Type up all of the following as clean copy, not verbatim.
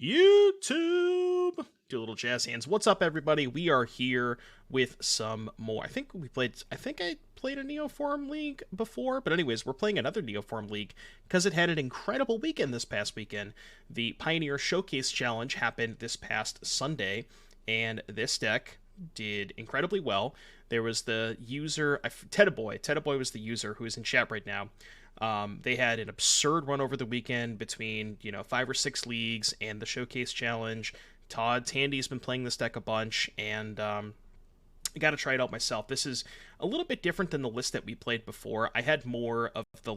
YouTube. Do a little jazz hands. What's up, everybody? We are here with some more. I think I played a Neoform League before, but anyways, we're playing another Neoform League because it had an incredible weekend this past weekend. The Pioneer Showcase Challenge happened this past Sunday, and this deck did incredibly well. There was the user, Teddaboy was the user who is in chat right now. They had an absurd run over the weekend between, 5 or 6 leagues and the Showcase Challenge. Tandy's been playing this deck a bunch, and I got to try it out myself. This is a little bit different than the list that we played before. I had more of the,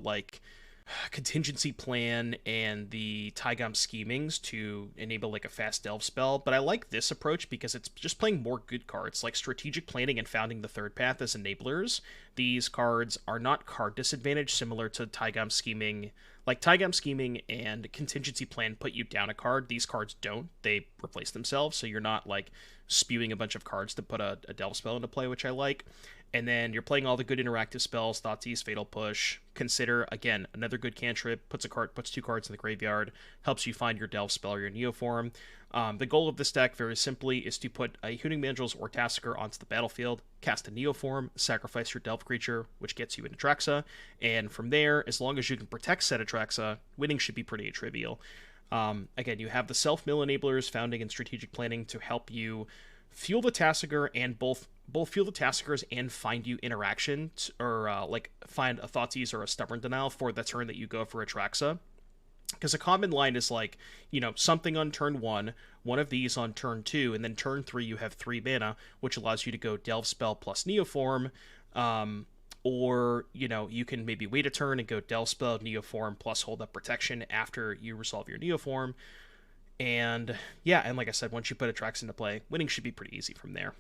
contingency plan and the Taigam schemings to enable, a fast delve spell, but I like this approach because it's just playing more good cards, like strategic planning and founding the third path as enablers. These cards are not card disadvantage, similar to Taigam scheming. Like, Taigam scheming and contingency plan put you down a card. These cards don't. They replace themselves, so you're not, spewing a bunch of cards to put a delve spell into play, which I like. And then you're playing all the good interactive spells, Thoughtseize, Fatal Push, Consider, again, another good cantrip, puts 2 cards in the graveyard, helps you find your delve spell or your Neoform. The goal of this deck, very simply, is to put a Hooting Mandrills or Tasigur onto the battlefield, cast a Neoform, sacrifice your delve creature, which gets you an Atraxa, and from there, as long as you can protect said Atraxa, winning should be pretty trivial. Again, you have the self-mill enablers, founding and strategic planning to help you fuel the Tasigur and both fuel the Tasigurs and find you interaction, or find a Thoughtseize or a Stubborn Denial for the turn that you go for Atraxa. Because a common line is something on turn 1, one of these on turn 2, and then turn 3 you have 3 mana, which allows you to go Delve Spell plus Neoform, or, you can maybe wait a turn and go Delve Spell, Neoform, plus hold up protection after you resolve your Neoform. And, yeah, and like I said, once you put Atraxa into play, winning should be pretty easy from there.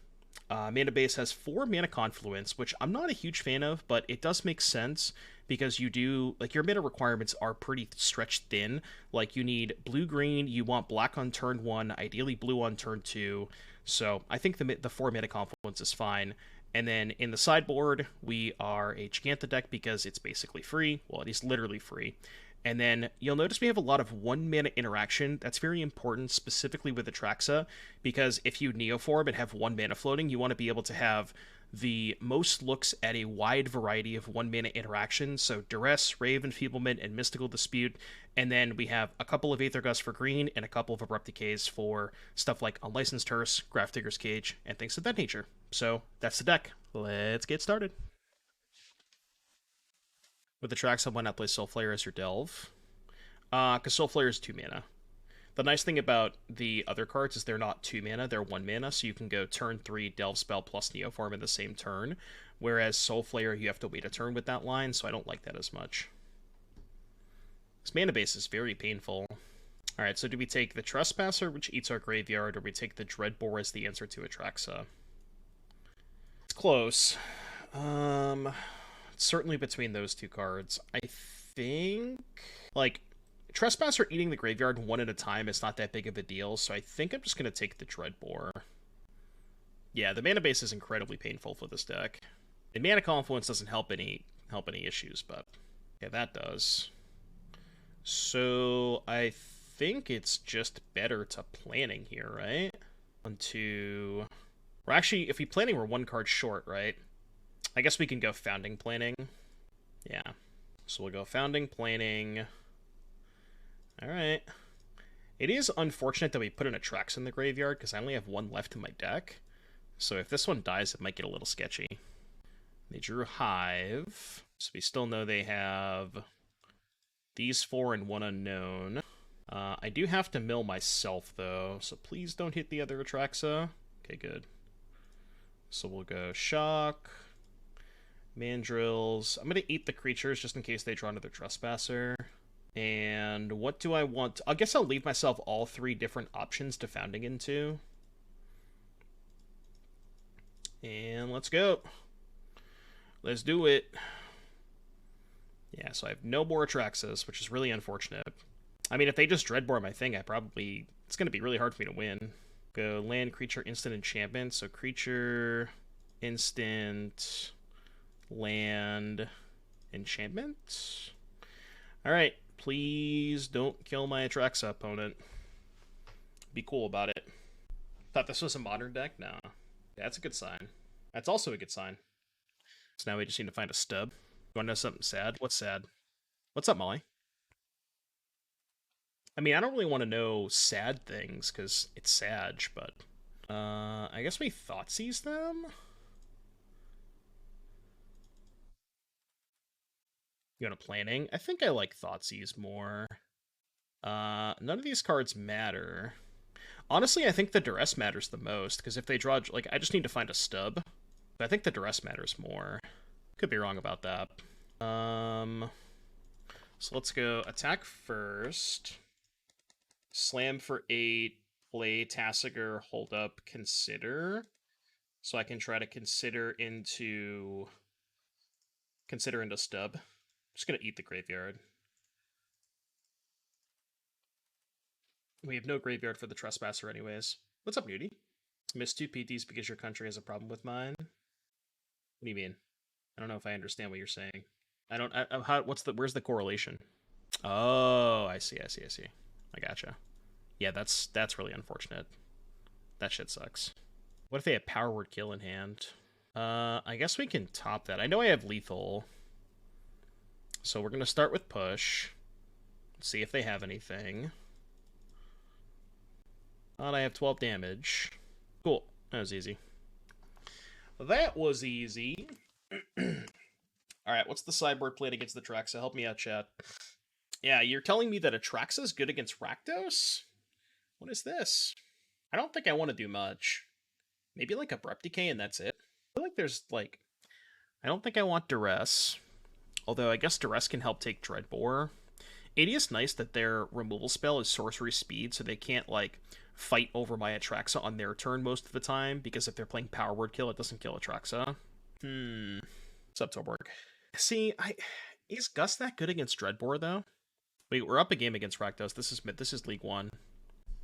Mana base has 4 Mana Confluence, which I'm not a huge fan of, but it does make sense because you do, your mana requirements are pretty stretched thin. You need blue-green, you want black on turn 1, ideally blue on turn 2, so I think the 4 Mana Confluence is fine. And then in the sideboard, we are a Jegantha deck because it's basically free. Well, it is literally free. And then you'll notice we have a lot of 1 mana interaction. That's very important, specifically with Atraxa, because if you Neoform and have 1 mana floating, you want to be able to have the most looks at a wide variety of 1 mana interactions. So Duress, Ray of Enfeeblement, and Mystical Dispute. And then we have a couple of Aether Gust for green and a couple of Abrupt Decays for stuff like Unlicensed Hearse, Grafdigger's Cage, and things of that nature. So that's the deck. Let's get started. With Atraxa, why not play Soulflayer as your delve? Because Soulflayer is 2 mana. The nice thing about the other cards is they're not 2 mana, they're 1 mana, so you can go turn 3, delve spell plus Neoform in the same turn, whereas Soulflayer, you have to wait a turn with that line, so I don't like that as much. This mana base is very painful. Alright, so do we take the Trespasser, which eats our graveyard, or we take the Dreadbore as the answer to Atraxa? It's close. Certainly between those 2 cards. I think, Trespasser eating the graveyard 1 at a time is not that big of a deal, so I think I'm just going to take the Dreadbore. Yeah, the mana base is incredibly painful for this deck. And Mana Confluence doesn't help any issues, but yeah, that does. So I think it's just better to planning here, right? We're actually, if we planning, we're 1 card short, right? I guess we can go Founding Planning. Yeah. So we'll go Founding Planning. Alright. It is unfortunate that we put an Atraxa in the graveyard, because I only have 1 left in my deck. So if this one dies, it might get a little sketchy. They drew Hive. So we still know they have these 4 and 1 unknown. I do have to mill myself, though, so please don't hit the other Atraxa. Okay, good. So we'll go Shock, Mandrills. I'm going to eat the creatures just in case they draw another Trespasser. And what do I want? I guess I'll leave myself all 3 different options to Founding into. And let's go. Let's do it. Yeah, so I have no more Atraxas, which is really unfortunate. I mean, if they just Dreadbore my thing, it's going to be really hard for me to win. Go land, creature, instant, enchantment. So creature, instant, land, enchantment. Alright, please don't kill my Atraxa opponent. Be cool about it. Thought this was a modern deck? No. Yeah, that's a good sign. That's also a good sign. So now we just need to find a stub. You want to know something sad? What's sad? What's up, Molly? I mean, I don't really want to know sad things, because it's Sag, but... I guess we Thoughtseize them? You want a planning? I think I like Thoughtseize more. None of these cards matter. Honestly, I think the Duress matters the most, because if they draw... Like, I just need to find a stub. But I think the Duress matters more. Could be wrong about that. So let's go attack first. Slam for 8. Play Tasigur, hold up, consider. So I can try to consider into stub. I'm just gonna eat the graveyard. We have no graveyard for the Trespasser anyways. What's up, Nudie? Missed 2 PTs because your country has a problem with mine? What do you mean? I don't know if I understand what you're saying. Where's the correlation? Oh, I see. I gotcha. Yeah, that's really unfortunate. That shit sucks. What if they have Power Word Kill in hand? I guess we can top that. I know I have lethal. So we're gonna start with push. See if they have anything. And I have 12 damage. Cool. That was easy. That was easy. Alright, what's the sideboard played against the Atraxa? Help me out, chat. Yeah, you're telling me that Atraxa is good against Rakdos? What is this? I don't think I want to do much. Maybe like Abrupt Decay and that's it. I feel like there's like... I don't think I want Duress. Although I guess Duress can help take Dreadbore. It is nice that their removal spell is sorcery speed, so they can't like fight over my Atraxa on their turn most of the time, because if they're playing Power Word Kill, it doesn't kill Atraxa. What's up, Torborg? See, is Gust that good against Dreadbore, though? Wait, we're up a game against Rakdos. This is League 1.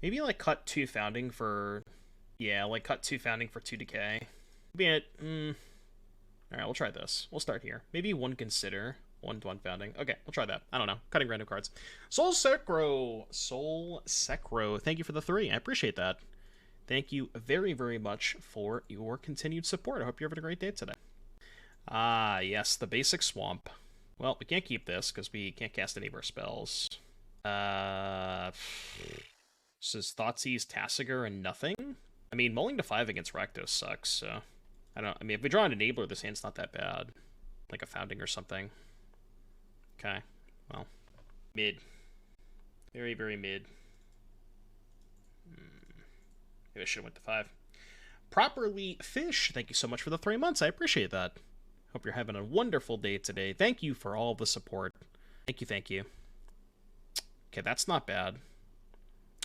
Maybe, like, cut 2 Founding for... Yeah, like, cut 2 Founding for 2 Decay. Maybe it... Alright, we'll try this. We'll start here. Maybe 1 Consider. 1 Founding. Okay, we'll try that. I don't know. Cutting random cards. Soul Secro! Thank you for the 3. I appreciate that. Thank you very, very much for your continued support. I hope you're having a great day today. Ah, yes, the basic swamp. Well, we can't keep this, because we can't cast any of our spells. This is Thoughtseize, Tasigur, and nothing? I mean, mulling to 5 against Rakdos sucks, so... I mean, if we draw an Enabler, this hand's not that bad. Like a Founding or something. Okay, well. Mid. Very, very mid. Maybe I should have went to 5. Properly Fish, thank you so much for the 3 months. I appreciate that. Hope you're having a wonderful day today. Thank you for all the support. Thank you. Okay, that's not bad.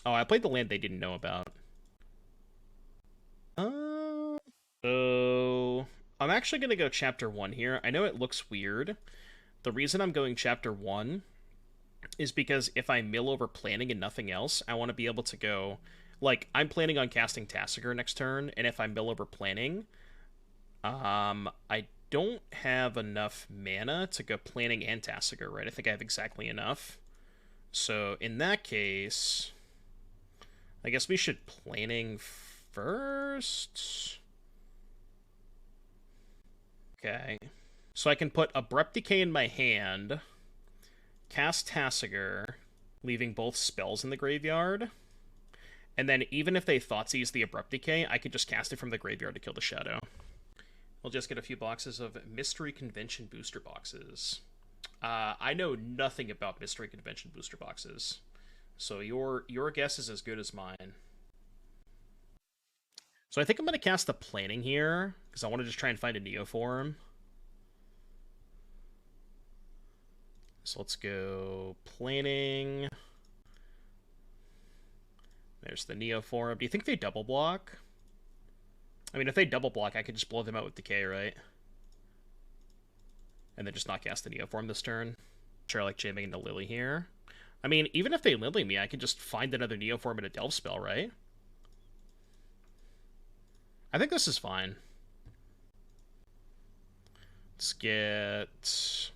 Oh, I played the land they didn't know about. So I'm actually going to go Chapter 1 here. I know it looks weird. The reason I'm going Chapter 1 is because if I mill over planning and nothing else, I want to be able to go... Like, I'm planning on casting Tasigur next turn, and if I mill over planning, I don't have enough mana to go planning and Tasigur, right? I think I have exactly enough. So, in that case, I guess we should planning first. Okay. So I can put Abrupt Decay in my hand, cast Tasigur, leaving both spells in the graveyard. And then even if they Thoughtseize the Abrupt Decay, I could just cast it from the graveyard to kill the shadow. We'll just get a few boxes of Mystery Convention booster boxes. I know nothing about Mystery Convention booster boxes, so your guess is as good as mine. So I think I'm going to cast the Planning here, because I want to just try and find a Neoform. So let's go Planning... There's the Neoform. Do you think they double block? I mean, if they double block, I could just blow them out with Decay, right? And then just not cast the Neoform this turn. Sure, I like jamming into Lily here. I mean, even if they Lily me, I can just find another Neoform and a Delve spell, right? I think this is fine. Let's get...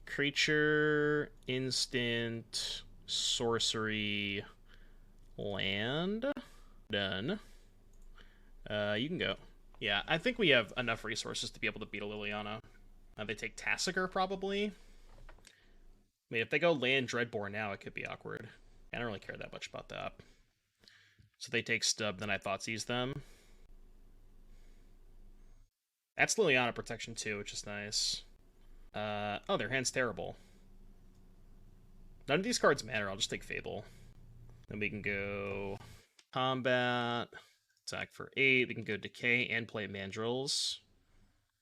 Creature, Instant, Sorcery... Land. Done. You can go. Yeah, I think we have enough resources to be able to beat a Liliana. They take Tasigur, probably. I mean, if they go land Dreadbore now, it could be awkward. I don't really care that much about that. So they take Stub, then I Thoughtseize them. That's Liliana protection too, which is nice. Oh, their hand's terrible. None of these cards matter, I'll just take Fable. Then we can go combat, attack for 8, we can go Decay and play Mandrills.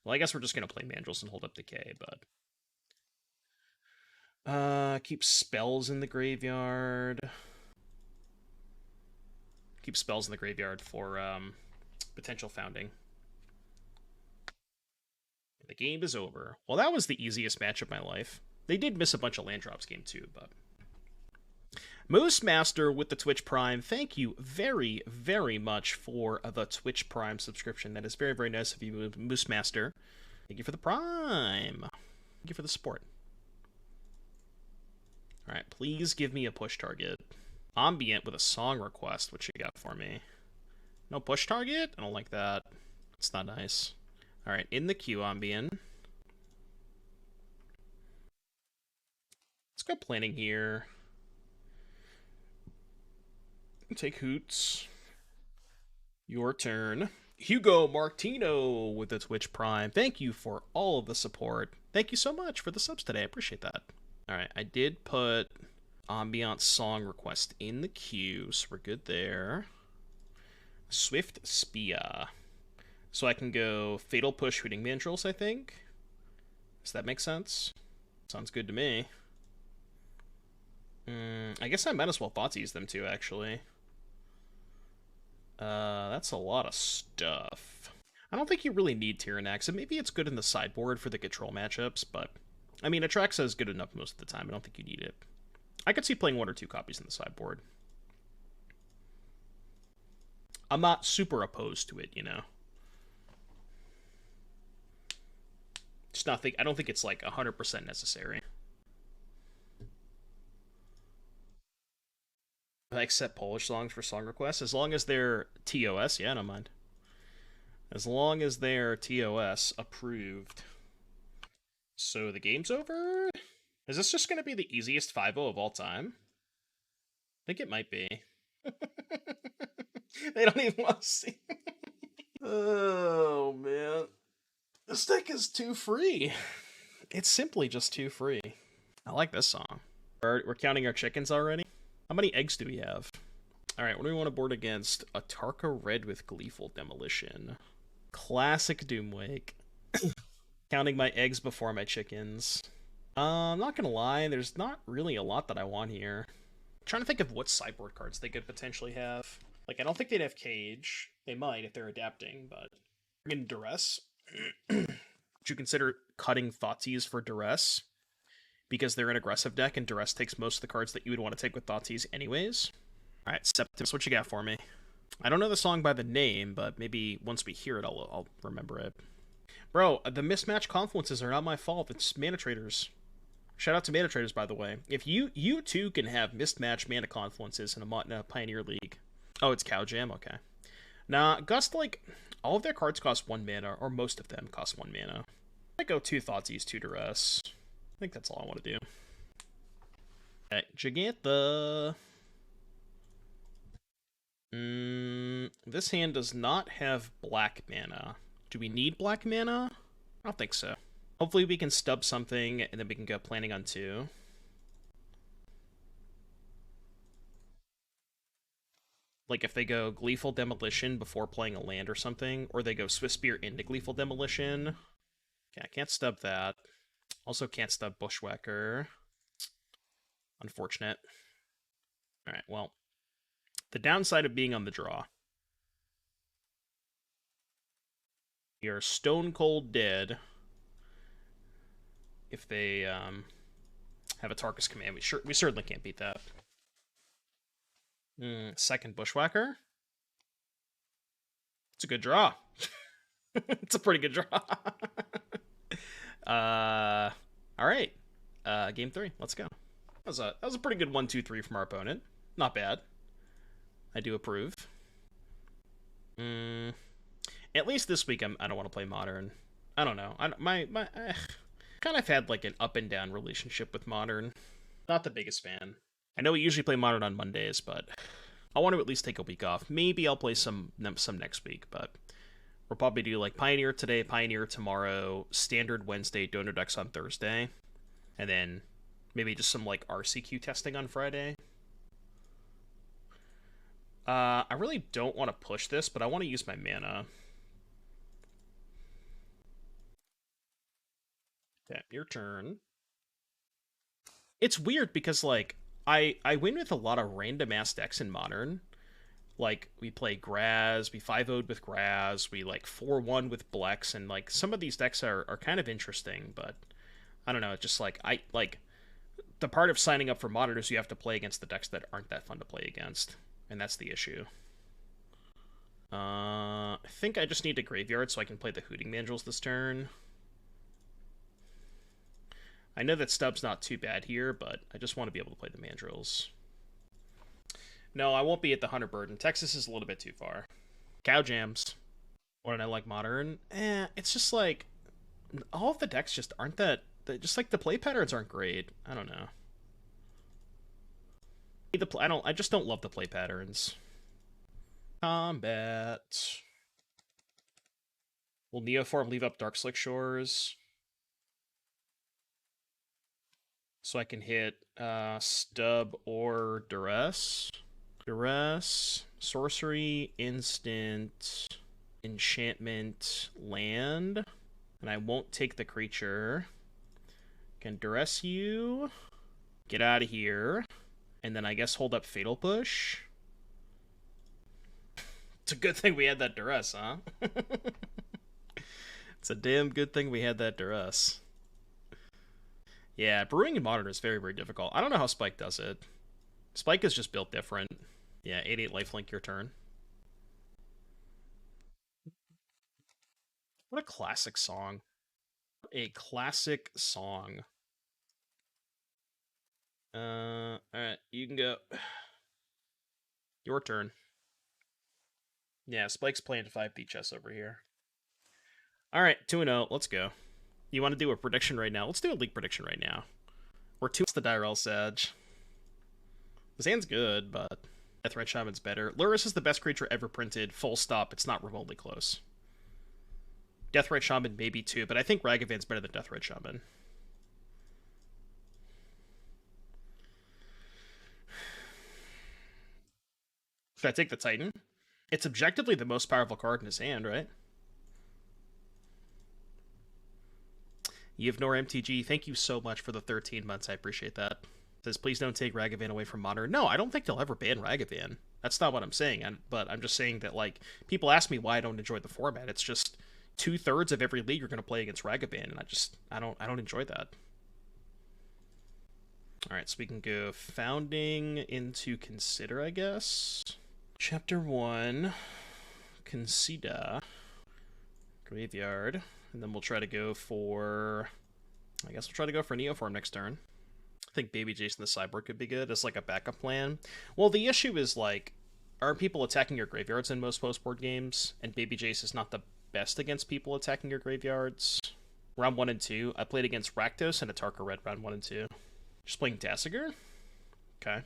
Well, I guess we're just going to play Mandrills and hold up Decay, but... keep spells in the graveyard. Keep spells in the graveyard for potential founding. The game is over. Well, that was the easiest match of my life. They did miss a bunch of land drops game too, but... Moose Master with the Twitch Prime. Thank you very, very much for the Twitch Prime subscription. That is very, very nice of you, Moose Master. Thank you for the Prime. Thank you for the support. Alright, please give me a push target. Ambient with a song request. What you got for me? No push target? I don't like that. It's not nice. Alright, in the queue, Ambient. Let's go planning here. Take Hoots. Your turn. Hugo Martino with the Twitch Prime. Thank you for all of the support. Thank you so much for the subs today. I appreciate that. Alright, I did put Ambient Song Request in the queue, so we're good there. Swift Spia. So I can go Fatal Push Hooting Mandrills, I think. Does that make sense? Sounds good to me. I guess I might as well Thoughtseize them too, actually. That's a lot of stuff. I don't think you really need Tyrannax, and maybe it's good in the sideboard for the control matchups, but... I mean, Atraxa is good enough most of the time. I don't think you need it. I could see playing 1 or 2 copies in the sideboard. I'm not super opposed to it, you know? Just not think... I don't think it's, like, 100% necessary. I accept Polish songs for song requests as long as they're TOS. Yeah, I don't mind. As long as they're TOS approved. So the game's over? Is this just going to be the easiest 5-0 of all time? I think it might be. They don't even want to see. Oh, man. This deck is too free. It's simply just too free. I like this song. We're counting our chickens already? How many eggs do we have? Alright, what do we want to board against? Atraxa Red with Gleeful Demolition. Classic Doomwake. Counting my eggs before my chickens. I'm not gonna lie, there's not really a lot that I want here. I'm trying to think of what sideboard cards they could potentially have. Like, I don't think they'd have Cage. They might if they're adapting, but... In Duress. Would you consider cutting Thoughtseize for Duress? Because they're an aggressive deck, and Duress takes most of the cards that you would want to take with Thoughtseize anyways. Alright, Septimus, what you got for me? I don't know the song by the name, but maybe once we hear it, I'll remember it. Bro, the mismatch confluences are not my fault. It's Mana Traders. Shout out to Mana Traders, by the way. If you too can have mismatch Mana Confluences in a Pioneer League. Oh, it's Cow Jam? Okay. Nah, Gust, like, all of their cards cost 1 mana, or most of them cost 1 mana. I go 2 Thoughtseize, 2 Duress. I think that's all I want to do. Okay, Jegantha. This hand does not have black mana. Do we need black mana? I don't think so. Hopefully we can stub something, and then we can go planning on 2. Like if they go Gleeful Demolition before playing a land or something, or they go Swift Spear into Gleeful Demolition. Okay, I can't stub that. Also can't stub Bushwhacker. Unfortunate. Alright, well. The downside of being on the draw. You're stone cold dead. If they have a Tarkus command, we certainly can't beat that. Second Bushwhacker. It's a good draw. It's a pretty good draw. All right. Game 3. Let's go. That was a pretty good 1-2-3 from our opponent. Not bad. I do approve. At least this week, I don't want to play Modern. I don't know. Kind of had like an up and down relationship with Modern. Not the biggest fan. I know we usually play Modern on Mondays, but I want to at least take a week off. Maybe I'll play some next week, but we'll probably do like Pioneer today, Pioneer tomorrow, Standard Wednesday, Donor Decks on Thursday, and then maybe just some like RCQ testing on Friday. I really don't want to push this, but I want to use my mana. Okay, your turn. It's weird because, like, I win with a lot of random-ass decks in Modern. Like, we play Graz, we 5-0'd with Graz, we, like, 4-1 with Blex, and, like, some of these decks are kind of interesting, but I don't know, it's just, like, the part of signing up for Modern is you have to play against the decks that aren't that fun to play against, and that's the issue. I think I just need a graveyard so I can play the Hooting Mandrills this turn. I know that Stub's not too bad here, but I just want to be able to play the Mandrills. No, I won't be at the Hunter Burden. Texas is a little bit too far. Cow Jams. What did I like Modern? It's just like all of the decks just aren't that. Just like the play patterns aren't great. I don't know. I just don't love the play patterns. Combat. Will Neoform leave up Darkslick Shores? So I can hit Stub or Duress. Duress, Sorcery, Instant, Enchantment, Land. And I won't take the creature. Can Duress you. Get out of here. And then I guess hold up Fatal Push. It's a good thing we had that Duress, huh? It's a damn good thing we had that Duress. Yeah, brewing in Modern is very, very difficult. I don't know how Spike does it. Spike is just built different. Yeah, 8/8 lifelink, your turn. What a classic song. A classic song. Alright, you can go. Your turn. Yeah, Spike's playing 5D chess over here. Alright, 2-0, let's go. You want to do a prediction right now? Let's do a league prediction right now. We're 2 the Direl Sage. This hand's good, but Deathrite Shaman's better. Lurrus is the best creature ever printed, full stop. It's not remotely close. Deathrite Shaman maybe too, but I think Ragavan's better than Deathrite Shaman. Should I take the Titan? It's objectively the most powerful card in his hand, right? Yivnor MTG, thank you so much for the 13 months. I appreciate that. Says, please don't take Ragavan away from Modern. No, I don't think they'll ever ban Ragavan. That's not what I'm saying. But I'm just saying that, like, people ask me why I don't enjoy the format. It's just 2/3 of every league you're going to play against Ragavan, and I don't enjoy that. All right, so we can go Founding into Consider, I guess. Chapter 1, Consider, Graveyard, and then we'll try to go for, I guess we'll try to go for Neoform next turn. I think Baby Jason the Cyborg could be good as like a backup plan. Well, the issue is like, aren't people attacking your graveyards in most post-board games? And Baby Jace is not the best against people attacking your graveyards. Round 1 and 2, I played against Rakdos and Atarka Red round 1 and 2. Just playing Tasigur? Okay.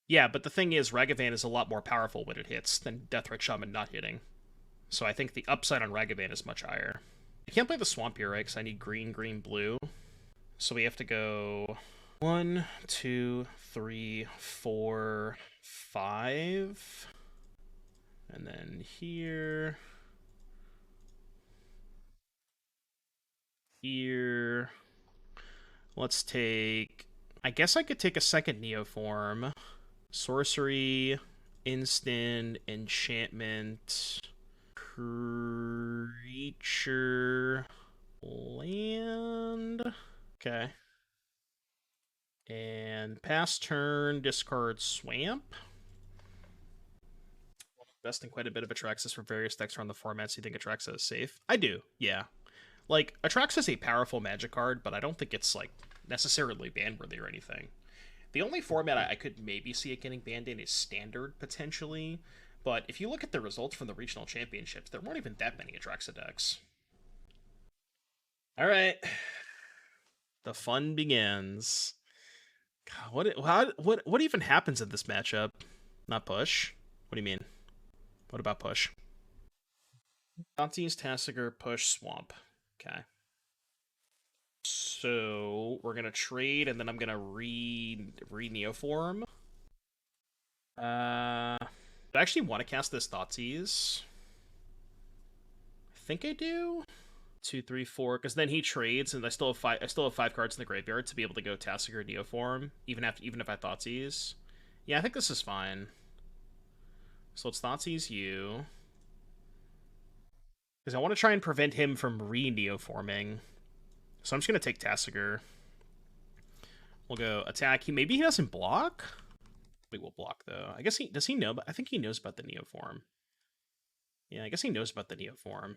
Yeah, but the thing is, Ragavan is a lot more powerful when it hits than Deathrite Shaman not hitting. So I think the upside on Ragavan is much higher. I can't play the Swamp here, right? Because I need green, green, blue. So we have to go 1, 2, 3, 4, 5. And then here. Here. Let's take... I guess I could take a second Neoform. Sorcery, Instant, Enchantment, Creature, Land. Okay. And pass turn, discard Swamp. Investing quite a bit of Atraxas for various decks around the formats. You think Atraxa is safe? I do, yeah. Like, Atraxa is a powerful magic card, but I don't think it's, like, necessarily ban-worthy or anything. The only format I could maybe see it getting banned in is Standard, potentially. But if you look at the results from the regional championships, there weren't even that many Atraxa decks. All right. The fun begins. God, what even happens in this matchup? Not push? What do you mean? What about push? Thoughtseize, Tasigur, push, swamp. Okay. So we're gonna trade, and then I'm gonna re Neoform. I actually want to cast this Thoughtseize. I think I do. 2, 3, 4, because then he trades, and I still have five. I still have 5 cards in the graveyard to be able to go Tasigur Neoform, even if I Thoughtseize. Yeah, I think this is fine. So let's Thoughtseize you, because I want to try and prevent him from re-Neoforming. So I'm just gonna take Tasigur. We'll go attack. Maybe he doesn't block. We will block though. I guess does he know? But I think he knows about the Neoform. Yeah, I guess he knows about the Neoform.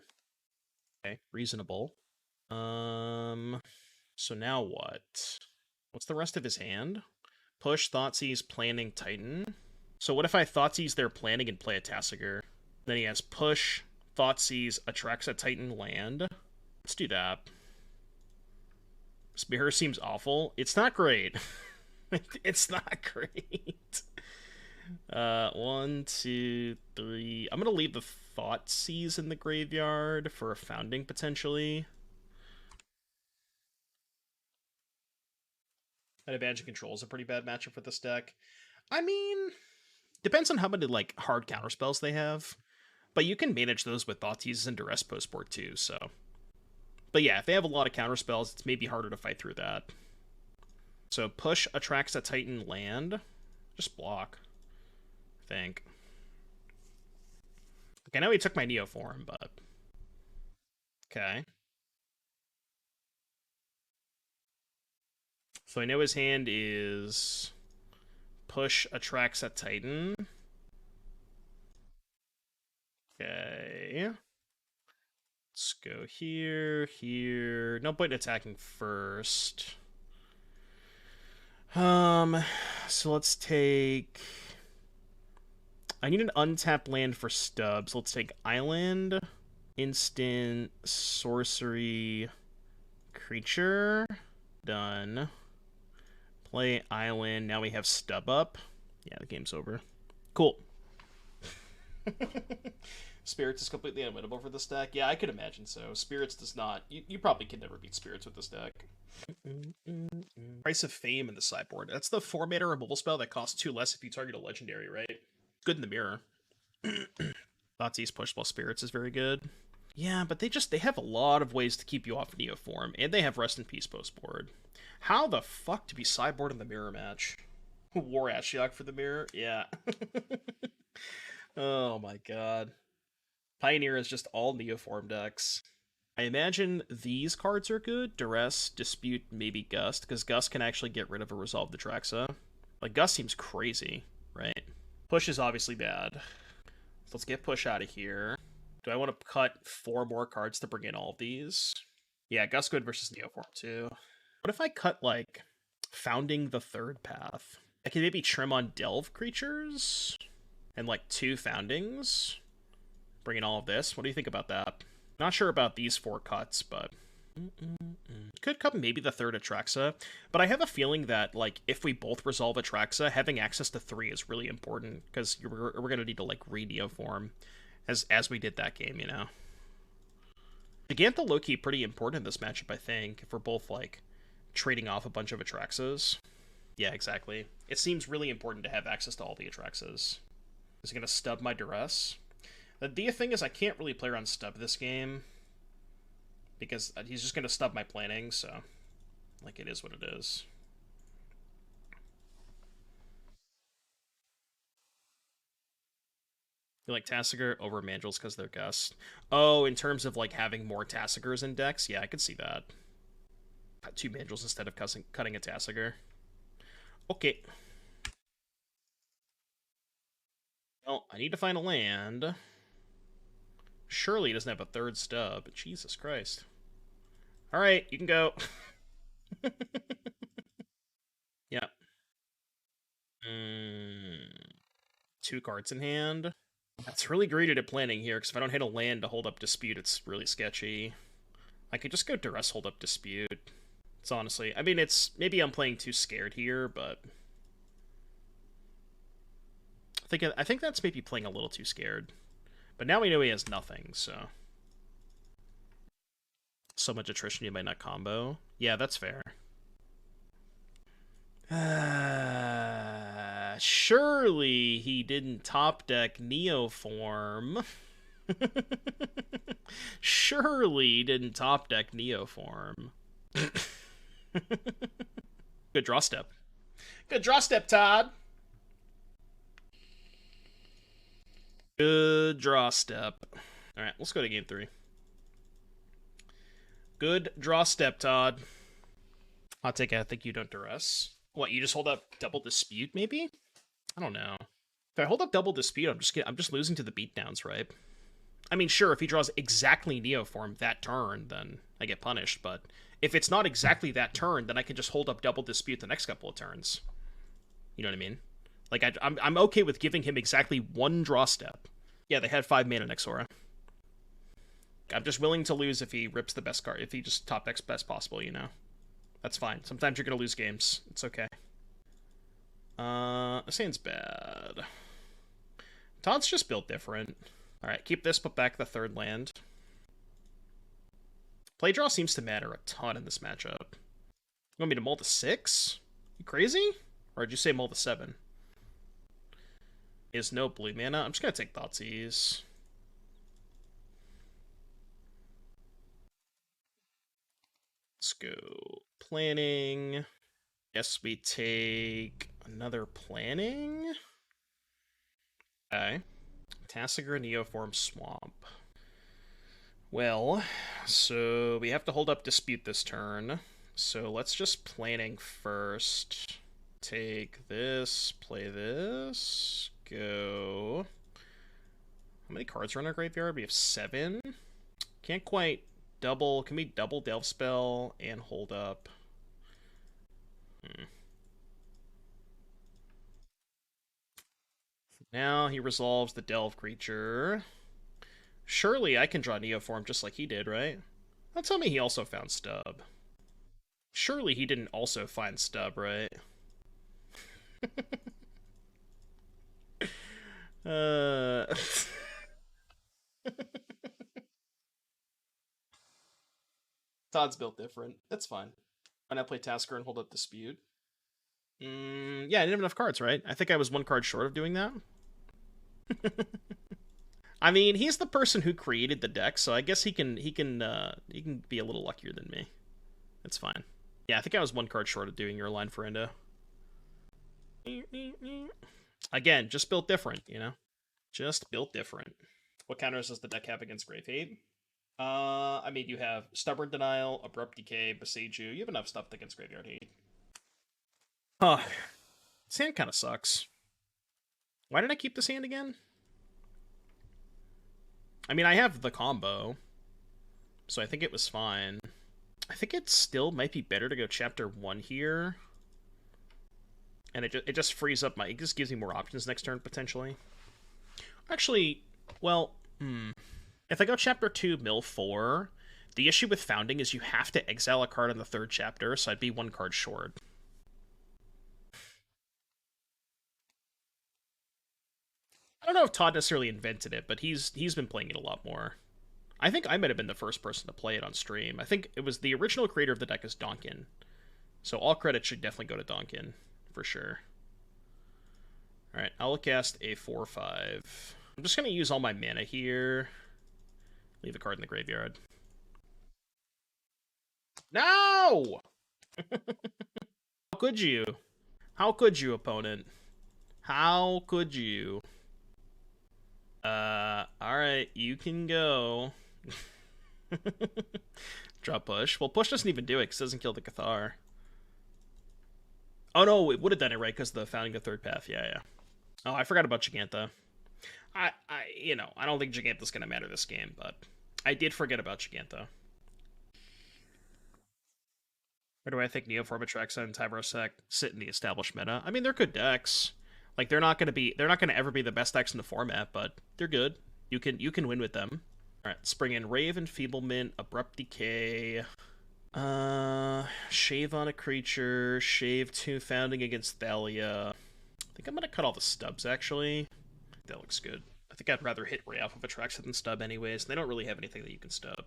Okay, reasonable. So now what? What's the rest of his hand? Push, Thoughtseize, Planning, Titan. So what if I Thoughtseize their Planning and play a Tasigur? Then he has push, Thoughtseize, Atraxa, Titan, land. Let's do that. Spear seems awful. It's not great. It's not great. 1, 2, 3. I'm gonna leave the Thoughtseize in the graveyard for a founding potentially. I'd imagine Control is a pretty bad matchup for this deck. I mean, depends on how many like hard counterspells they have, but you can manage those with Thoughtseizes and Duress postboard too. So, but yeah, if they have a lot of counterspells, it's maybe harder to fight through that. So push attracts a Titan land, just block. I think. Okay, now he took my Neoform, but okay. So I know his hand is push attracts a Titan. Okay. Let's go here, here. No point in attacking first. So let's take... I need an untapped land for stubs. Let's take island, instant, sorcery, creature. Done. Play island. Now we have stub up. Yeah, the game's over. Cool. Spirits is completely unwinnable for this deck. Yeah, I could imagine so. Spirits does not... You probably can never beat Spirits with this deck. Price of Fame in the sideboard. That's the 4-mana removal spell that costs 2 less if you target a legendary, right? Good in the mirror. Thoughtseize push plus Spirits is very good. Yeah, but they have a lot of ways to keep you off Neoform, and they have Rest in Peace postboard. How the fuck to be sideboard in the mirror match? War Ashiok for the mirror? Yeah. Oh my god. Pioneer is just all Neoform decks. I imagine these cards are good. Duress, Dispute, maybe Gust, because Gust can actually get rid of a Resolve Atraxa. Like, Gust seems crazy, right? Push is obviously bad. So let's get Push out of here. Do I want to cut 4 more cards to bring in all of these? Yeah, Gust good versus Neoform too. What if I cut, like, Founding the Third Path? I can maybe trim on Delve creatures? And, like, 2 Foundings? Bring in all of this? What do you think about that? Not sure about these 4 cuts, but... Could cut maybe the 3rd Atraxa, but I have a feeling that, like, if we both resolve Atraxa, having access to 3 is really important, because we're going to need to, like, re-Neoform, as we did that game, you know? Jegantha low-key pretty important in this matchup, I think, if we're both, like, trading off a bunch of Atraxas. Yeah, exactly. It seems really important to have access to all the Atraxas. Is he going to stub my Duress? The thing is, I can't really play around stub this game, because he's just going to stub my planning, so, like, it is what it is. You like Tasigur over Mandrills because they're Gust? Oh, in terms of, like, having more Tasigurs in decks? Yeah, I could see that. Cut 2 Mandrills instead of cutting a Tasigur. Okay. Well, I need to find a land. Surely he doesn't have a 3rd stub. Jesus Christ. Alright, you can go. Yeah. 2 cards in hand. That's really greedy at planning here, because if I don't hit a land to hold up Dispute, it's really sketchy. I could just go Duress hold up Dispute. It's honestly... I mean, it's... Maybe I'm playing too scared here, but... I think that's maybe playing a little too scared. But now we know he has nothing, so... So much attrition you might not combo. Yeah, that's fair. Surely he didn't top deck Neoform. Surely he didn't top deck Neoform. Good draw step. Good draw step, Todd. Good draw step. Alright, let's go to game 3. Good draw step, Todd. I'll take it. I think you don't Duress. What, you just hold up double Dispute, maybe? I don't know. If I hold up double Dispute, I'm just losing to the beatdowns, right? I mean, sure, if he draws exactly Neoform that turn, then I get punished, but if it's not exactly that turn, then I can just hold up double Dispute the next couple of turns. You know what I mean? Like, I'm okay with giving him exactly 1 draw step. Yeah, they had 5 mana next aura. I'm just willing to lose if he rips the best card, if he just top decks best possible, you know? That's fine. Sometimes you're going to lose games. It's okay. This hand's bad. Todd's just built different. Alright, keep this, put back the 3rd land. Play draw seems to matter a ton in this matchup. You want me to mull to 6? You crazy? Or did you say mull to 7? Is no blue mana. I'm just going to take Thoughtseize. Let's go planning. Yes, we take another planning. Okay. Tasigur Neoform Swamp. Well, so we have to hold up Dispute this turn. So let's just planning first. Take this, play this, go. How many cards are in our graveyard? We have 7. Can't quite double. Can we double Delve Spell and hold up? Now he resolves the Delve creature. Surely I can draw Neoform just like he did, right? Don't tell me he also found Stub. Surely he didn't also find Stub, right? Todd's built different. That's fine. Why not play Tasker and hold up Dispute? Yeah, I didn't have enough cards, right? I think I was 1 card short of doing that. I mean, he's the person who created the deck, so I guess he can be a little luckier than me. That's fine. Yeah, I think I was 1 card short of doing your line for Endo. Again, just built different, you know? Just built different. What counters does the deck have against Grave Hate? I mean, you have Stubborn Denial, Abrupt Decay, Boseiju. You have enough stuff against Graveyard Hate. Huh. This hand kind of sucks. Why did I keep this hand again? I mean, I have the combo, so I think it was fine. I think it still might be better to go Chapter 1 here. And it just frees up it just gives me more options next turn, potentially. Actually, well, if I go Chapter 2, Mill 4, the issue with Founding is you have to exile a card on the 3rd chapter, so I'd be 1 card short. I don't know if Todd necessarily invented it, but he's been playing it a lot more. I think I might have been the first person to play it on stream. I think it was the original creator of the deck is Donkin. So all credit should definitely go to Donkin, for sure. Alright, I'll cast a 4/5. I'm just going to use all my mana here. Leave a card in the graveyard. No! How could you? How could you, opponent? How could you? Alright, you can go. Drop push. Well, push doesn't even do it because it doesn't kill the Cathar. Oh no, it would have done it right because of the Founding the 3rd Path. Yeah, yeah. Oh, I forgot about Jegantha. I don't think Jegantha's gonna matter this game, but I did forget about Jegantha. Where do I think Neoform, Atraxa, and Tybrosec sit in the established meta? I mean, they're good decks. Like they're not gonna ever be the best decks in the format, but they're good. You can win with them. All right, let's bring in Ray of Enfeeblement, Abrupt Decay. Shave on a creature, shave 2 Founding against Thalia. I think I'm gonna cut all the stubs actually. That looks good. I think I'd rather hit Ray off of Atraxa than stub anyways. They don't really have anything that you can stub.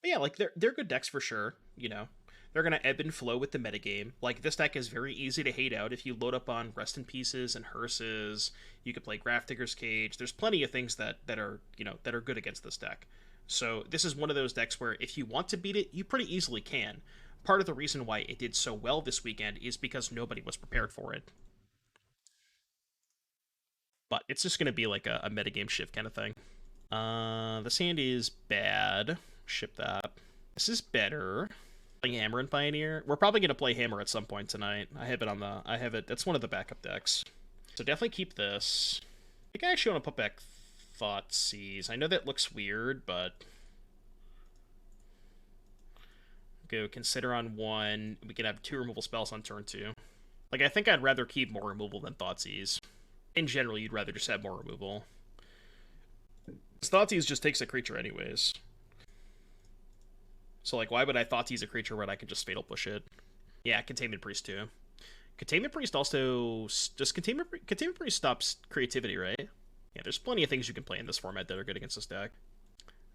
But yeah, like they're good decks for sure, you know. They're gonna ebb and flow with the metagame. Like this deck is very easy to hate out if you load up on Rest in Pieces and Hearses. You could play Grafdigger's Cage. There's plenty of things that are, you know, that are good against this deck. So this is one of those decks where if you want to beat it, you pretty easily can. Part of the reason why it did so well this weekend is because nobody was prepared for it. But it's just going to be like a metagame shift kind of thing. The sand is bad. Ship that. This is better. Playing Hammer and Pioneer. We're probably going to play Hammer at some point tonight. I have it. That's one of the backup decks. So definitely keep this. I think I actually want to put back Thoughtseize. I know that looks weird, but go Consider on 1. We can have 2 removal spells on turn 2. Like, I think I'd rather keep more removal than Thoughtseize. In general, you'd rather just have more removal. Thoughtseize just takes a creature anyways. So, like, why would I Thoughtseize a creature when I could just Fatal Push it? Yeah, Containment Priest too. Containment Priest also... Does Containment Priest stops creativity, right? Yeah, there's plenty of things you can play in this format that are good against this deck.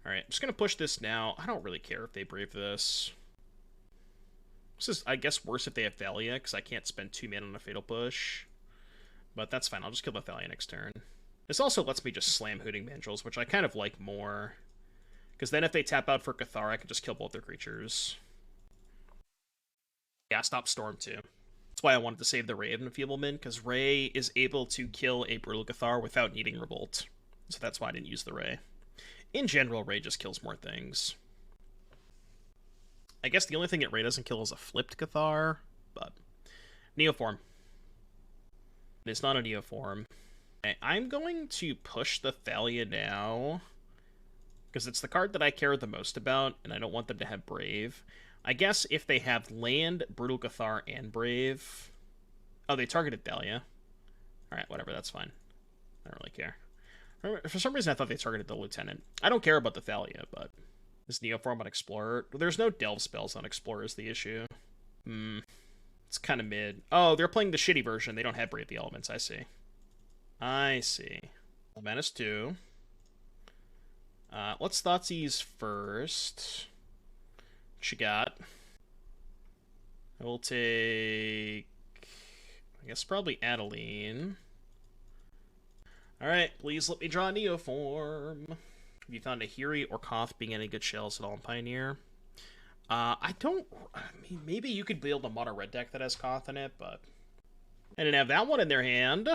Alright, I'm just gonna push this now. I don't really care if they Brave this. This is, I guess, worse if they have Thalia, because I can't spend 2 mana on a Fatal Push. But that's fine, I'll just kill the Thalia next turn. This also lets me just slam Hooting Mandrills, which I kind of like more. Because then if they tap out for Cathar, I can just kill both their creatures. Yeah, stop Storm too. That's why I wanted to save the Ray of Enfeeblement, because Ray is able to kill a Brutal Cathar without needing Revolt. So that's why I didn't use the Ray. In general, Ray just kills more things. I guess the only thing that Ray doesn't kill is a flipped Cathar, but... Neoform. It's not a Neoform. Okay, I'm going to push the Thalia now, because it's the card that I care the most about, and I don't want them to have Brave. I guess if they have Land, Brutal Cathar, and Brave... Oh, they targeted Thalia. Alright, whatever, that's fine. I don't really care. For some reason, I thought they targeted the Lieutenant. I don't care about the Thalia, but... This Neoform on Explorer... There's no Delve spells on Explorer is the issue. It's kind of mid. Oh, they're playing the shitty version. They don't have Brave the Elements, I see. I see. Menace 2. Let's Thoughtseize first. What you got? I will take... I guess probably Adeline. Alright, please let me draw a Neoform. Have you found a Hiri or Koth being any good shells at all in Pioneer? I mean, maybe you could build a mono red deck that has Koth in it, but... I didn't have that one in their hand.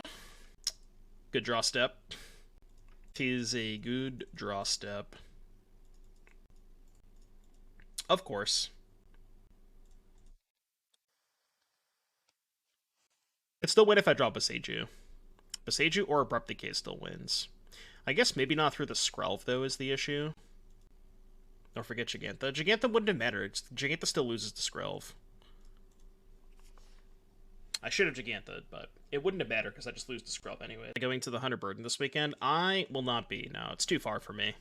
Good draw step. Tis a good draw step. Of course. It'd still win if I draw Boseiju. Boseiju or Abrupt Decay still wins. I guess maybe not through the Skrelv, though, is the issue. Don't forget Jegantha. Jegantha wouldn't have mattered. Jegantha still loses to Skrelv. I should have Jegantha, but it wouldn't have mattered because I just lose to Skrelv anyway. Going to the Hunter Burden this weekend? I will not be. No, it's too far for me.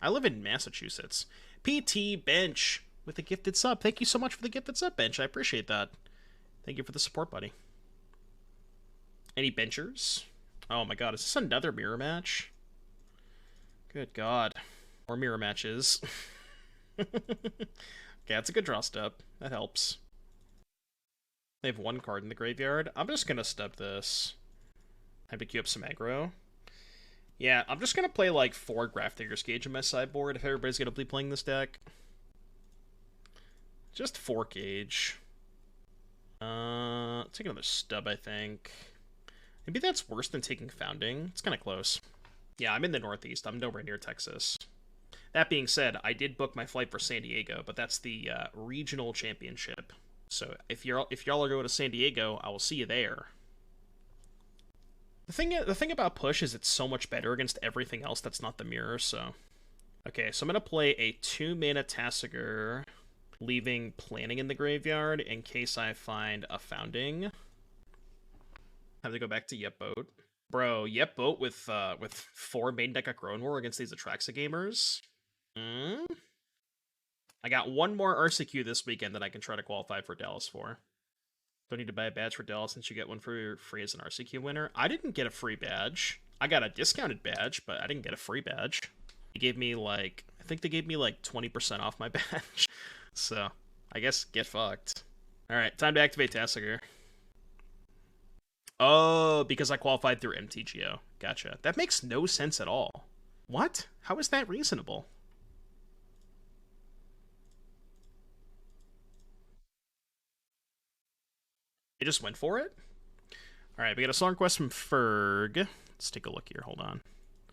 I live in Massachusetts. PT Bench with a gifted sub. Thank you so much for the gifted sub, Bench. I appreciate that. Thank you for the support, buddy. Any benchers? Oh my god, is this another mirror match? Good god. More mirror matches. Okay, that's a good draw step. That helps. They have 1 card in the graveyard. I'm just gonna step this. Time to queue up some aggro. Yeah, I'm just gonna play like 4 Grafdigger's Cage in my sideboard if everybody's gonna be playing this deck. Just 4 Cage. Take another stub, I think. Maybe that's worse than taking Founding. It's kind of close. Yeah, I'm in the Northeast. I'm nowhere near Texas. That being said, I did book my flight for San Diego, but that's the regional championship. So if y'all are going to San Diego, I will see you there. The thing about Push is it's so much better against everything else that's not the mirror, so... Okay, so I'm going to play a 2-mana Tasigur, leaving Planning in the graveyard in case I find a Founding. Have to go back to Yep Boat. Bro, Yep Boat with 4 main deck Overgrown War against these Atraxa gamers. I got one more RCQ this weekend that I can try to qualify for Dallas for. Don't need to buy a badge for Dallas since you get one for free as an RCQ winner. I didn't get a free badge. I got a discounted badge, but I didn't get a free badge. They gave me I think they gave me 20% off my badge. So, I guess get fucked. Alright, time to activate Tasigur. Oh, because I qualified through MTGO. Gotcha. That makes no sense at all. What? How is that reasonable? They just went for it? Alright, we got a song request from Ferg. Let's take a look here. Hold on.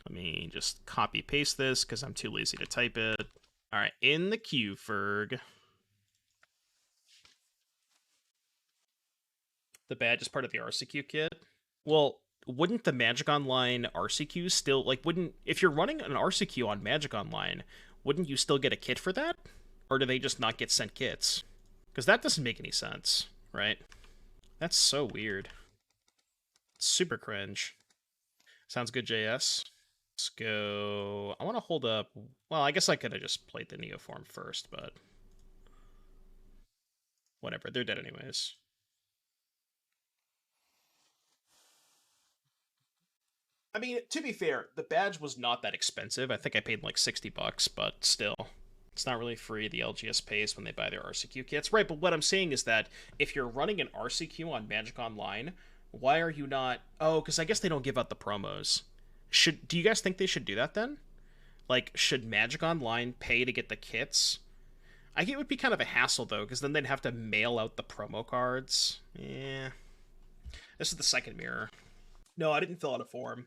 Let me just copy paste this because I'm too lazy to type it. Alright, in the queue, Ferg. The badge is part of the RCQ kit. Well, wouldn't the Magic Online RCQ still, if you're running an RCQ on Magic Online, wouldn't you still get a kit for that? Or do they just not get sent kits? Because that doesn't make any sense, right? That's so weird. Super cringe. Sounds good, JS. Let's go. I want to hold up. Well, I guess I could have just played the Neoform first, but whatever. They're dead anyways. I mean, to be fair, the badge was not that expensive. I think I paid $60, but still. It's not really free. The LGS pays when they buy their RCQ kits. Right, but what I'm saying is that if you're running an RCQ on Magic Online, why are you not... Oh, because I guess they don't give out the promos. Do you guys think they should do that then? Should Magic Online pay to get the kits? I think it would be kind of a hassle, though, because then they'd have to mail out the promo cards. Yeah. This is the second mirror. No, I didn't fill out a form.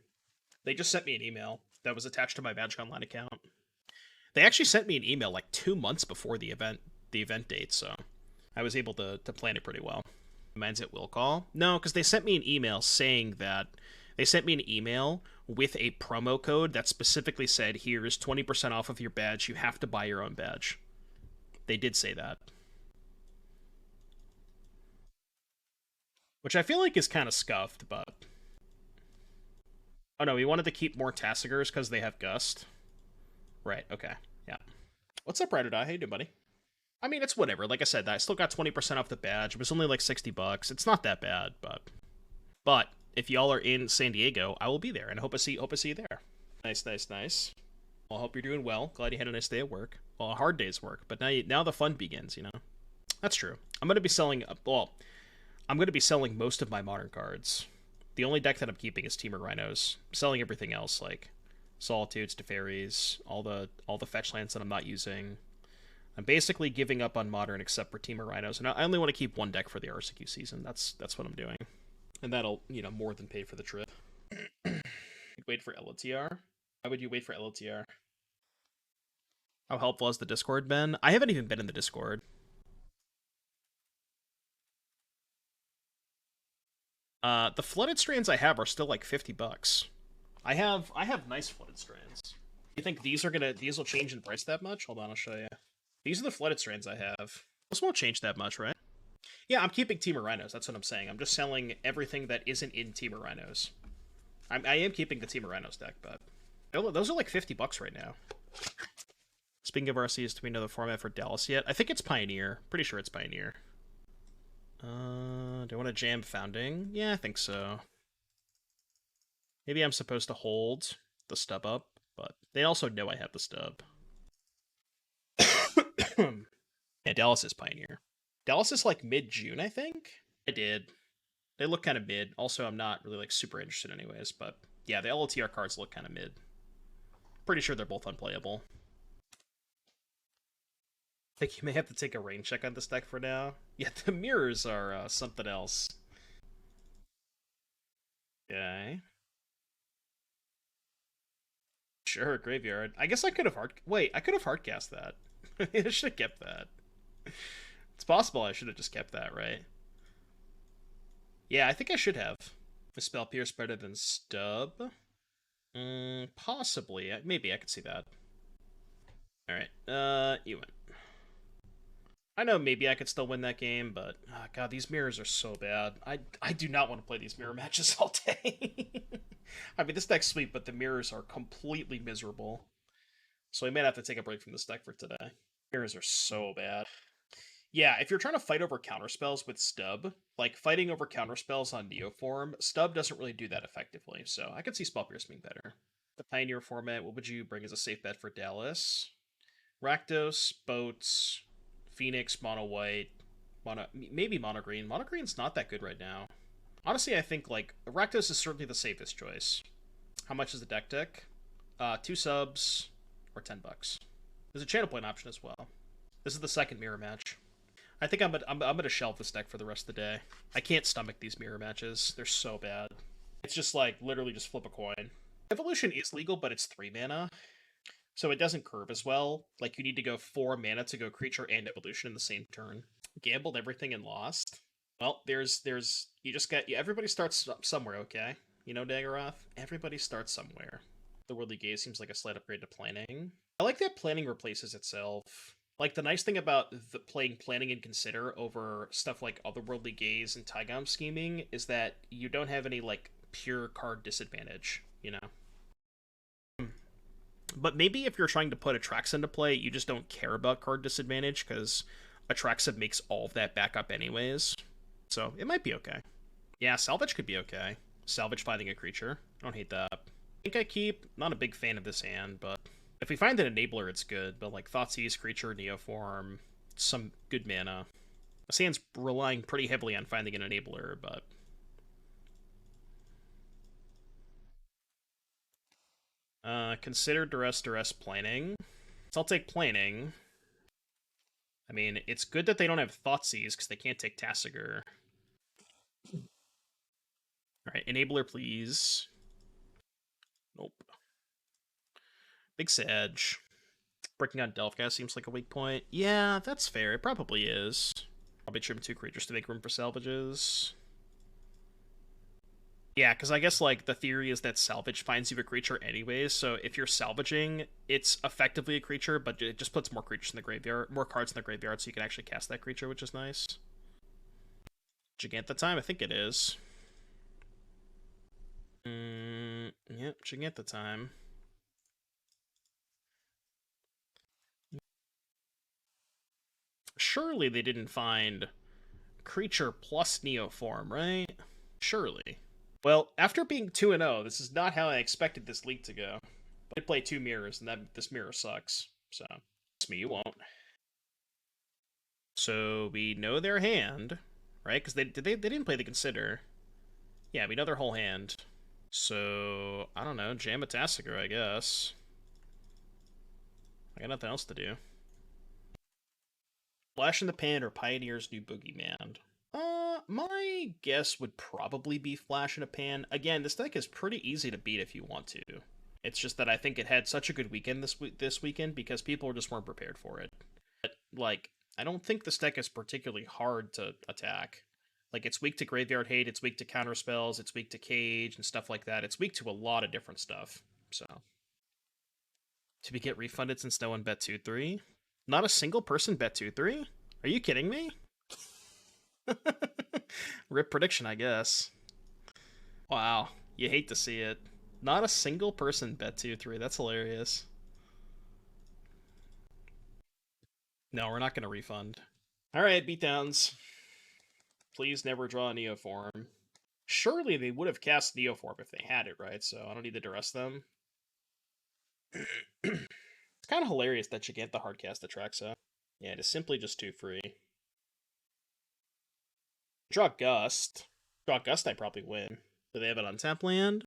They just sent me an email that was attached to my Magic Online account. They actually sent me an email 2 months before the event date, so I was able to plan it pretty well. Mine's at will call. No, because they sent me an email saying that they sent me an email with a promo code that specifically said, here's 20% off of your badge. You have to buy your own badge. They did say that. Which I feel like is kind of scuffed, but... Oh no, we wanted to keep more Tasigurs because they have Gust. Right, okay, yeah. What's up, Ride or Die? How you doing, buddy? I mean, it's whatever. Like I said, I still got 20% off the badge. It was only $60. It's not that bad, but if y'all are in San Diego, I will be there, and hope I see you there. Nice, nice, nice. Well, I hope you're doing well. Glad you had a nice day at work. Well, a hard day's work, but now the fun begins, you know? That's true. I'm going to be selling, I'm going to be selling most of my modern cards. The only deck that I'm keeping is Temur Rhinos. I'm selling everything else, like Solitudes, Teferis, all the fetch lands that I'm not using. I'm basically giving up on Modern except for Temur Rhinos, and I only want to keep one deck for the RCQ season. That's what I'm doing. And that'll, more than pay for the trip. Wait for LOTR? Why would you wait for LOTR? How helpful has the Discord been? I haven't even been in the Discord. The flooded strands I have are still $50. I have nice flooded strands. You think these will change in price that much? Hold on, I'll show you. These are the flooded strands I have. Those won't change that much, right? Yeah, I'm keeping Temur Rhinos, that's what I'm saying. I'm just selling everything that isn't in Temur Rhinos. I am keeping the Temur Rhinos deck, but those are $50 right now. Speaking of RCs, do we know the format for Dallas yet? I think it's Pioneer. Pretty sure it's Pioneer. Do I want to jam Founding? Yeah, I think so. Maybe I'm supposed to hold the stub up, but they also know I have the stub. Yeah, Dallas is Pioneer. Dallas is mid-June, I think? I did. They look kind of mid. Also, I'm not really super interested anyways, but yeah, the LOTR cards look kind of mid. Pretty sure they're both unplayable. I think you may have to take a rain check on this deck for now. Yeah, the mirrors are something else. Okay. Sure, Graveyard. I guess I could have I could have hardcast that. I should have kept that. It's possible I should have just kept that, right? Yeah, I think I should have. The Spell Pierce better than Stub? Possibly. Maybe I could see that. Alright, you win. I know maybe I could still win that game, but God, these mirrors are so bad. I do not want to play these mirror matches all day. I mean, this deck's sweet, but the mirrors are completely miserable. So we may have to take a break from this deck for today. Mirrors are so bad. Yeah, if you're trying to fight over counterspells with Stub, like fighting over counterspells on Neoform, Stub doesn't really do that effectively, so I could see Spell Pierce being better. The Pioneer format, what would you bring as a safe bet for Dallas? Rakdos, Boats, Phoenix, Mono White, maybe Mono Green. Mono Green's not that good right now. Honestly, I think like Rakdos is certainly the safest choice. How much is the deck tick? 2 subs or $10. There's a channel point option as well. This is the second mirror match. I think I'm gonna shelve this deck for the rest of the day. I can't stomach these mirror matches. They're so bad. It's just like literally just flip a coin. Evolution is legal, but it's 3 mana. So it doesn't curve as well. Like, you need to go 4 mana to go creature and evolution in the same turn. Gambled everything and lost. Well, you just got, everybody starts somewhere, okay? You know, Daggerath? Everybody starts somewhere. The Worldly Gaze seems like a slight upgrade to Planning. I like that Planning replaces itself. Like, the nice thing about playing Planning and Consider over stuff like Otherworldly Gaze and Tygom Scheming is that you don't have any, like, pure card disadvantage, you know? But maybe if you're trying to put Atraxa into play, you just don't care about card disadvantage, because Atraxa makes all of that back up anyways. So it might be okay. Yeah, Salvage could be okay. Salvage finding a creature. I don't hate that. I think I keep. Not a big fan of this hand, but if we find an Enabler, it's good. But like Thoughtseize, creature, Neoform, some good mana. This hand's relying pretty heavily on finding an Enabler, but... consider Duress Planning. So I'll take Planning. I mean, it's good that they don't have Thoughtseize, because they can't take Tasigur. Alright, Enabler, please. Nope. Big Sedge. Breaking on Delphcast seems like a weak point. Yeah, that's fair. It probably is. Probably trim 2 creatures to make room for salvages. Yeah, because I guess, like, the theory is that salvage finds you a creature anyways, so if you're salvaging, it's effectively a creature, but it just puts more creatures in the graveyard, more cards in the graveyard, so you can actually cast that creature, which is nice. Jegantha time? I think it is. Yep, Jegantha time. Surely they didn't find creature plus Neoform, right? Surely. Well, after being 2-0, this is not how I expected this league to go. But I play 2 mirrors, and this mirror sucks. So, trust me, you won't. So, we know their hand, right? Because they didn't play the Consider. Yeah, we know their whole hand. So, I don't know, jam a Tasigur, I guess. I got nothing else to do. Flash in the Pan or Pioneer's new Boogeyman? My guess would probably be Flash in a Pan. Again, this deck is pretty easy to beat if you want to. It's just that I think it had such a good weekend this weekend because people just weren't prepared for it. But, like, I don't think this deck is particularly hard to attack. Like, it's weak to Graveyard Hate, it's weak to counterspells, it's weak to Cage and stuff like that. It's weak to a lot of different stuff, so. Did we get refunded since no one bet 2-3? Not a single person bet 2-3? Are you kidding me? Rip prediction, I guess. Wow, you hate to see it. Not a single person bet 2-3. That's hilarious. No, we're not going to refund. Alright, beatdowns. Please never draw a Neoform. Surely they would have cast Neoform if they had it, right? So I don't need to duress them. It's kind of hilarious that Jegantha hardcast Atraxa. Yeah, it is simply just 2 free. Draw Gust. Draw Gust, I probably win. Do they have an untapped land?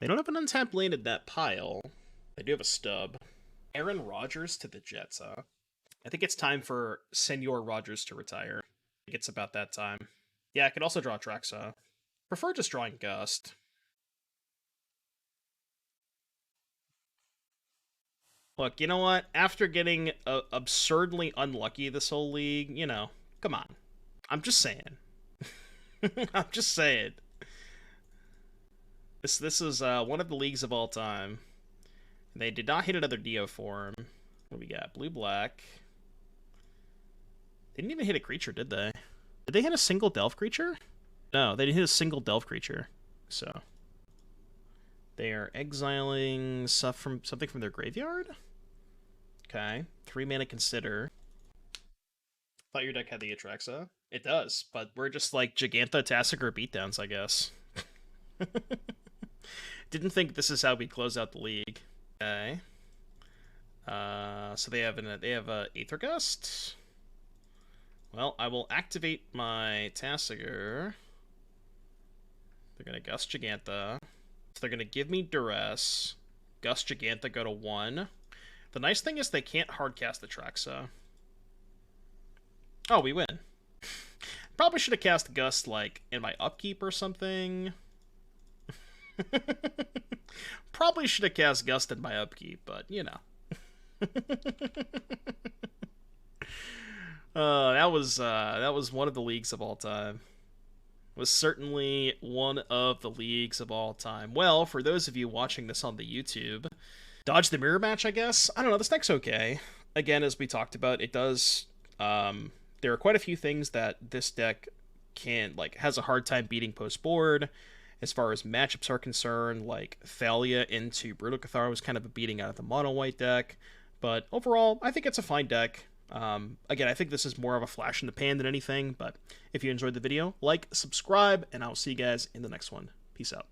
They don't have an untapped land in that pile. They do have a stub. Aaron Rodgers to the Jets, huh? I think it's time for Senor Rodgers to retire. I think it's about that time. Yeah, I could also draw Atraxa. Prefer just drawing Gust. Look, you know what? After getting absurdly unlucky this whole league, you know, come on. I'm just saying. I'm just saying. This is one of the leagues of all time. They did not hit another Neoform. What do we got? Blue-black. They didn't even hit a creature, did they? Did they hit a single Delve creature? No, they didn't hit a single Delve creature. So they are exiling something from their graveyard? Okay. 3 mana Consider. Thought your deck had the Atraxa. It does, but we're just like Jegantha, Tasigur beatdowns, I guess. Didn't think this is how we close out the league. Okay. So they have a Aether Gust. Well, I will activate my Tasigur. They're gonna Gust Jegantha. So they're gonna give me Duress. Gust Jegantha, go to 1. The nice thing is they can't hardcast the Atraxa. Oh, we win. Probably should have cast Gust, like, in my upkeep or something. Probably should have cast Gust in my upkeep, but, you know. That was one of the leagues of all time. Was certainly one of the leagues of all time. Well, for those of you watching this on the YouTube, dodge the mirror match, I guess. I don't know, this deck's okay. Again, as we talked about, it does... there are quite a few things that this deck has a hard time beating post-board. As far as matchups are concerned, like Thalia into Brutal Cathar was kind of a beating out of the mono-white deck. But overall, I think it's a fine deck. Again, I think this is more of a flash in the pan than anything, but if you enjoyed the video, like, subscribe, and I'll see you guys in the next one. Peace out.